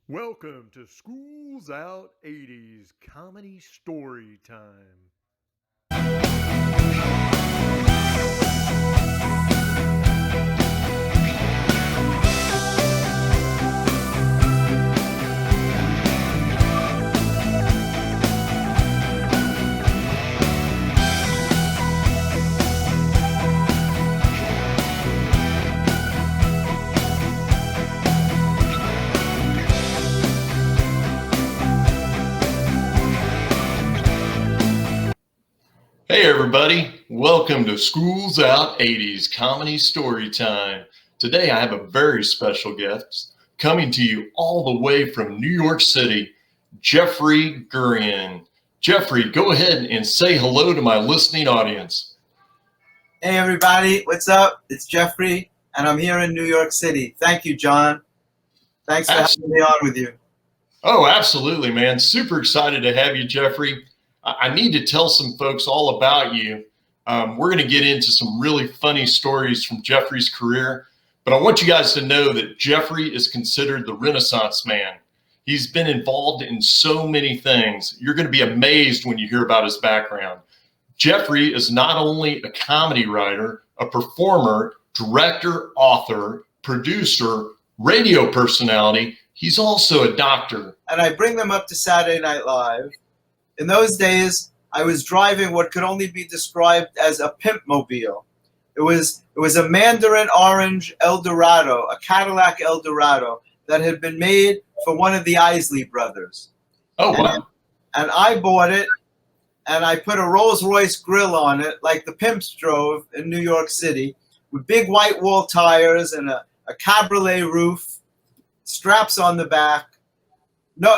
Welcome to School's Out 80's Comedy Story Time. Hey everybody, welcome to School's Out 80's Comedy Story Time. Today I have a very special guest coming to you all the way from New York City, Jeffrey Gurian. Jeffrey, go ahead and say hello to my listening audience. Hey everybody, what's up? It's Jeffrey and I'm here in New York City. Thank you, John. Thanks for having me on with you. Oh, absolutely, man. Super excited to have you, Jeffrey. I need to tell some folks all about you. We're going to get into some really funny stories from Jeffrey's career, but I want you guys to know that Jeffrey is considered the Renaissance man. He's been involved in so many things. You're going to be amazed when you hear about his background. Jeffrey is not only a comedy writer, a performer, director, author, producer, radio personality. He's also a doctor. And I bring them up to Saturday Night Live. In those days, I was driving what could only be described as a pimp mobile. It was a Mandarin orange Eldorado, a Cadillac Eldorado that had been made for one of the Isley brothers. Oh, wow. And I bought it, and I put a Rolls Royce grill on it, like the pimps drove in New York City, with big white wall tires and a cabriolet roof, straps on the back. No.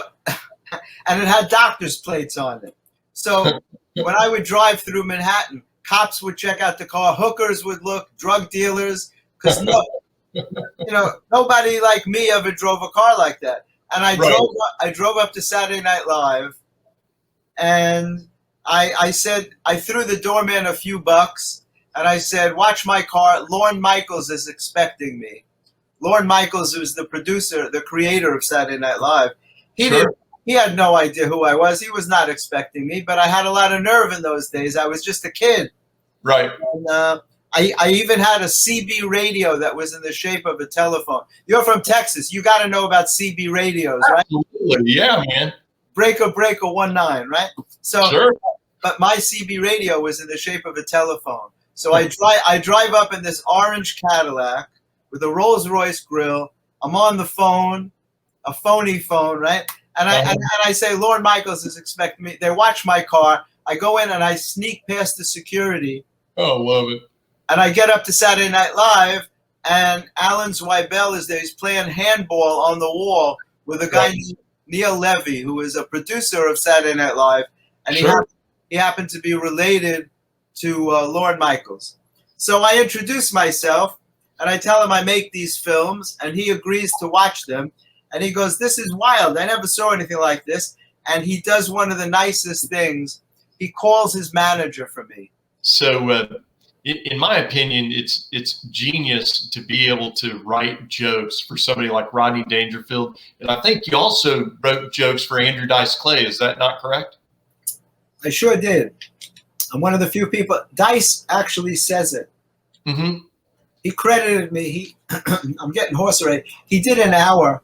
And it had doctor's plates on it. So when I would drive through Manhattan, cops would check out the car, hookers would look, drug dealers, because nobody like me ever drove a car like that. And I drove up to Saturday Night Live, and I said, I threw the doorman a few bucks, and I said, watch my car. Lorne Michaels is expecting me. Lorne Michaels was the producer, the creator of Saturday Night Live. He had no idea who I was. He was not expecting me, but I had a lot of nerve in those days. I was just a kid. Right. And, I even had a CB radio that was in the shape of a telephone. You're from Texas. You got to know about CB radios, right? Absolutely. Yeah, man. Breaker 19, right? So, Sure. But my CB radio was in the shape of a telephone. So I drive up in this orange Cadillac with a Rolls Royce grill. I'm on the phone, a phony phone, right? And I say, Lorne Michaels is expecting me. They watch my car. I go in and I sneak past the security. Oh, love it. And I get up to Saturday Night Live, and Alan Zweibel is there. He's playing handball on the wall with a guy named Neil Levy, who is a producer of Saturday Night Live. And he happened to be related to Lorne Michaels. So I introduce myself, and I tell him I make these films, and he agrees to watch them. And he goes, this is wild. I never saw anything like this. And he does one of the nicest things. He calls his manager for me. So in my opinion, it's genius to be able to write jokes for somebody like Rodney Dangerfield. And I think you also wrote jokes for Andrew Dice Clay. Is that not correct? I sure did. I'm one of the few people. Dice actually says it. Mm-hmm. He credited me. I'm getting hoarse already. He did an hour.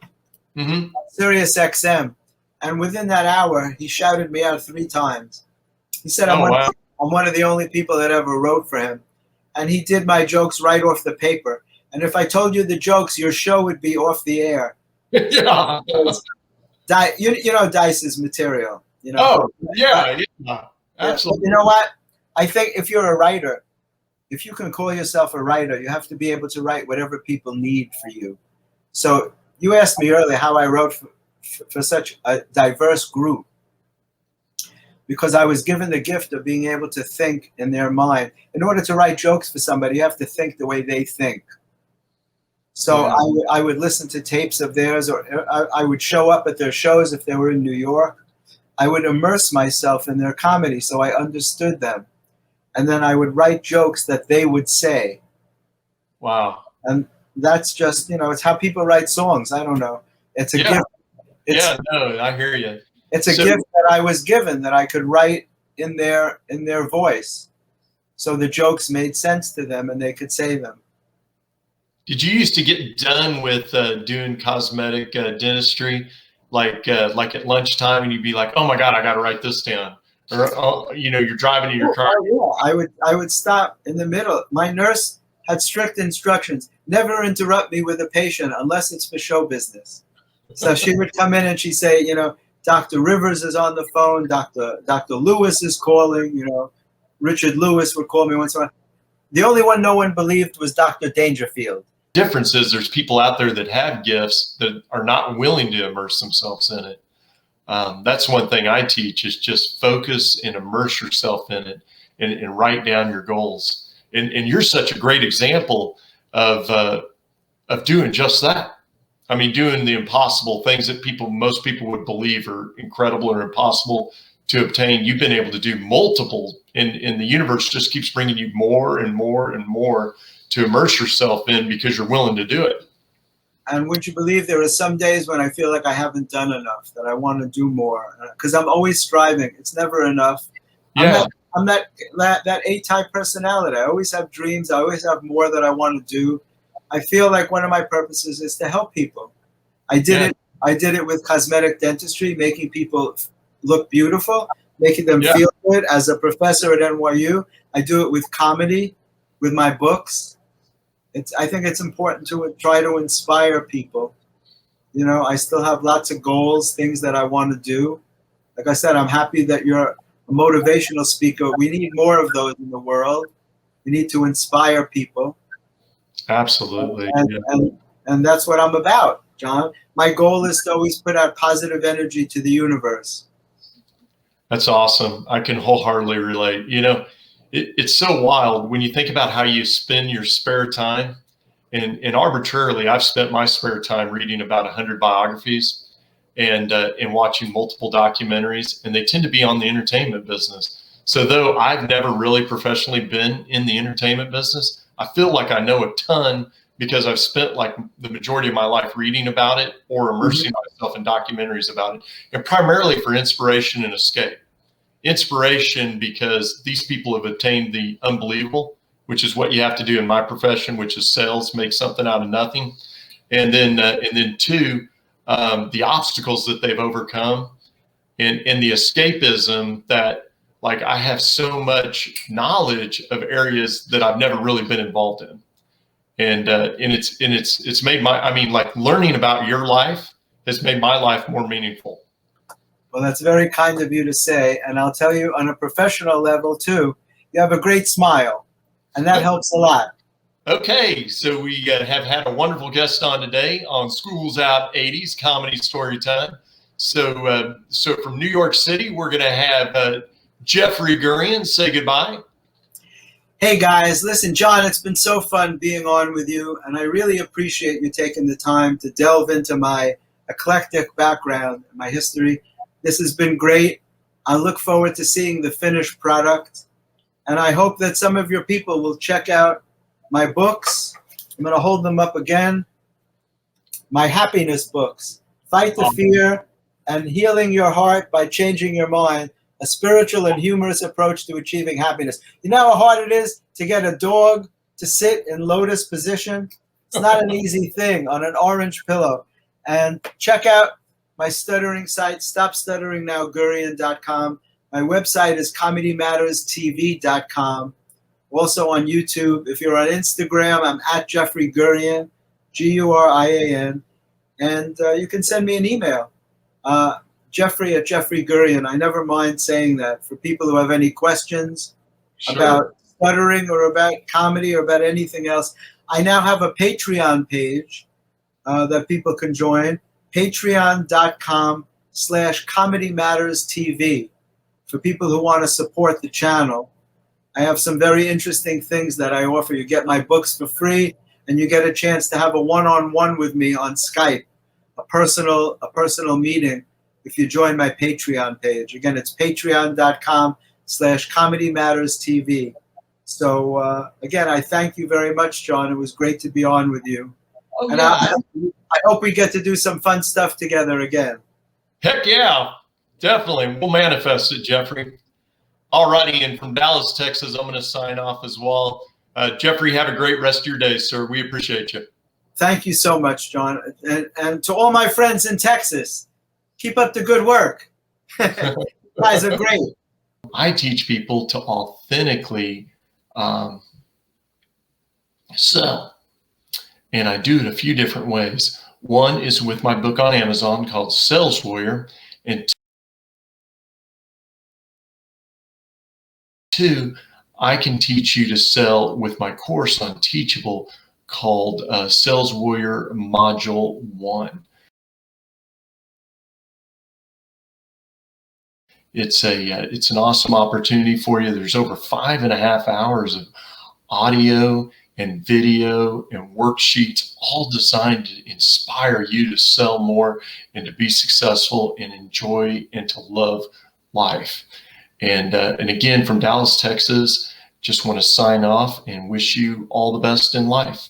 Mm-hmm. Sirius XM, and within that hour, he shouted me out 3 times. He said, I'm one of the only people that ever wrote for him, and he did my jokes right off the paper. And if I told you the jokes, your show would be off the air. Yeah. You know Dice's material. You know. Oh, yeah, absolutely. But you know what? I think if you're a writer, if you can call yourself a writer, you have to be able to write whatever people need for you. So. You asked me earlier how I wrote for such a diverse group, because I was given the gift of being able to think in their mind. In order to write jokes for somebody, you have to think the way they think. So yeah. I would listen to tapes of theirs, or I would show up at their shows if they were in New York. I would immerse myself in their comedy so I understood them. And then I would write jokes that they would say. Wow. And that's just, it's how people write songs. I don't know. It's a gift. It's Yeah, no, I hear you. it's a So gift that I was given, that I could write in their voice, so the jokes made sense to them and they could say them. did you used to get done with doing cosmetic dentistry, like at lunchtime, and you'd be like, "Oh my God, I got to write this down," or you're driving in your car. Oh, yeah. I would stop in the middle. My nurse had strict instructions: never interrupt me with a patient unless it's for show business. So she would come in and she'd say, Dr. Rivers is on the phone, Dr. Lewis is calling, Richard Lewis would call me once in a while. The only one no one believed was Dr. Dangerfield. Difference is there's people out there that have gifts that are not willing to immerse themselves in it. That's one thing I teach, is just focus and immerse yourself in it, and write down your goals. And you're such a great example of doing just that. I mean, doing the impossible things that most people would believe are incredible or impossible to obtain. You've been able to do multiple, and the universe just keeps bringing you more and more and more to immerse yourself in, because you're willing to do it. And would you believe, there are some days when I feel like I haven't done enough, that I want to do more, because I'm always striving. It's never enough. Yeah. I'm that A-type personality. I always have dreams. I always have more that I want to do. I feel like one of my purposes is to help people. I did it with cosmetic dentistry, making people look beautiful, making them feel good. As a professor at NYU, I do it with comedy, with my books. I think it's important to try to inspire people. I still have lots of goals, things that I want to do. Like I said, I'm happy that you're a motivational speaker. We need more of those in the world. We need to inspire people. Absolutely. And that's what I'm about, John. My goal is to always put out positive energy to the universe. That's awesome. I can wholeheartedly relate. It's so wild when you think about how you spend your spare time. And arbitrarily, I've spent my spare time reading about 100 biographies and watching multiple documentaries, and they tend to be on the entertainment business. So though I've never really professionally been in the entertainment business, I feel like I know a ton, because I've spent like the majority of my life reading about it or immersing myself in documentaries about it, and primarily for inspiration and escape. Inspiration because these people have attained the unbelievable, which is what you have to do in my profession, which is sales, make something out of nothing. And then two, the obstacles that they've overcome, and the escapism that, like, I have so much knowledge of areas that I've never really been involved in. And it's made like learning about your life has made my life more meaningful. Well, that's very kind of you to say. And I'll tell you, on a professional level too, you have a great smile, and that helps a lot. Okay, so we have had a wonderful guest on today on School's Out 80's Comedy Story Time. So from New York City, we're going to have Jeffrey Gurian. Say goodbye. Hey guys, listen, John, it's been so fun being on with you, and I really appreciate you taking the time to delve into my eclectic background and my history. This has been great. I look forward to seeing the finished product, and I hope that some of your people will check out my books. I'm going to hold them up again. My happiness books: Fight the Fear and Healing Your Heart by Changing Your Mind, a spiritual and humorous approach to achieving happiness. You know how hard it is to get a dog to sit in lotus position? It's not an easy thing on an orange pillow. And check out my stuttering site, StopStutteringNowGurian.com. My website is ComedyMattersTV.com. Also on YouTube. If you're on Instagram, I'm at Jeffrey Gurian, Gurian. And you can send me an email, Jeffrey at Jeffrey Gurian. I never mind saying that for people who have any questions about stuttering or about comedy or about anything else. I now have a Patreon page that people can join. Patreon.com/ComedyMattersTV for people who want to support the channel. I have some very interesting things that I offer. You get my books for free, and you get a chance to have a one-on-one with me on Skype, a personal meeting, if you join my Patreon page. Again, it's patreon.com/ComedyMattersTV. So again, I thank you very much, John. It was great to be on with you. I hope we get to do some fun stuff together again. Heck yeah, definitely. We'll manifest it, Jeffrey. All righty, and from Dallas, Texas, I'm going to sign off as well. Jeffrey, have a great rest of your day, sir. We appreciate you. Thank you so much, John. And to all my friends in Texas, keep up the good work. You guys are great. I teach people to authentically sell, and I do it a few different ways. One is with my book on Amazon called Sales Warrior, and two, I can teach you to sell with my course on Teachable called Sales Warrior Module 1. It's an awesome opportunity for you. There's over 5.5 hours of audio and video and worksheets, all designed to inspire you to sell more and to be successful and enjoy and to love life. And again, from Dallas, Texas, just want to sign off and wish you all the best in life.